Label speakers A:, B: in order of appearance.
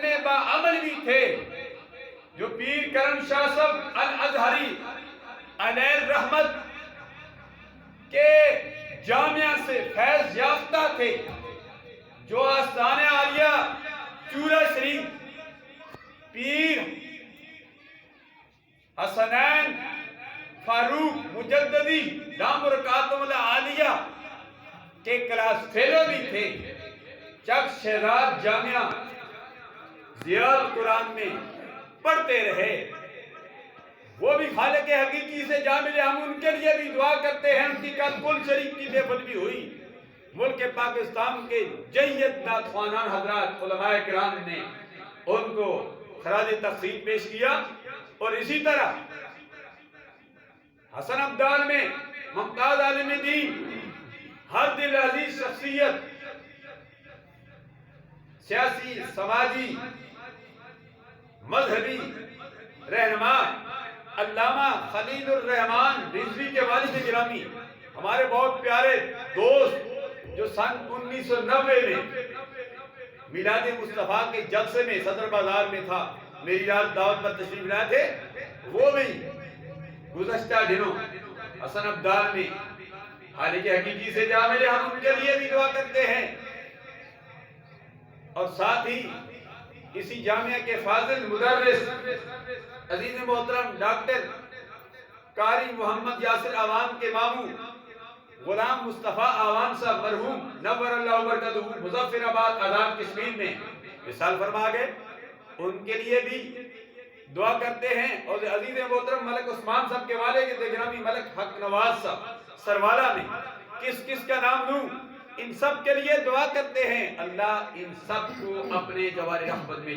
A: پڑھنے با عمل بھی تھے، جو پیر کرم شاہ صاحب الازہری علیہ الرحمت کے جامعہ سے فیض یافتہ تھے، جو آستانِ عالیہ چورا شریف پیر حسنین فاروق مجددی دام برکاتہم العالیہ کے کلاس فیلو بھی تھے، چک شہزاد جامعہ ضیاء القرآن میں پڑھتے رہے۔ وہ بھی خالق حقیقی سے جا ملے، ہم ان کے لیے بھی دعا کرتے ہیں۔ ان کی کل کل شریف کی محفل بھی ہوئی، ملک پاکستان کے جید نعت خوانان حضرات علماء کرام نے ان کو خراج تقسیم پیش کیا۔ اور اسی طرح حسن ابدال میں ممتاز عالم دین، ہر دل عزیز شخصیت، سیاسی سماجی مذہبی رہنما علامہ خلیل الرحمان رضوی کے والد گرامی، ہمارے بہت پیارے دوست، جو سن 1990 میں میلاد مصطفیٰ کے جلسے میں صدر بازار میں تھا، میری رات دعوت پر تشریف لائے تھے، وہ بھی گزشتہ دنوں حسن ابدال میں خالق حقیقی سے جا ملے، ہم ان کے لیے بھی دعا کرتے ہیں۔ اور ساتھ ہی اسی جامعہ کے فاضل مدرس عزیز محترم ڈاکٹر قاری محمد یاسر آوان کے ماموں غلام مصطفیٰ آوان صاحب مرحوم نور اللہ برکتہ مظفر آباد آزاد کشمیر میں وصال فرما گئے، ان کے لیے بھی دعا کرتے ہیں۔ اور عزیز محترم ملک عثمان صاحب کے والد گرامی ملک حق نواز صاحب سروالا میں کس کس کا نام لوں، ان سب کے لیے دعا کرتے ہیں۔ اللہ ان سب کو اپنے جوار رحمت میں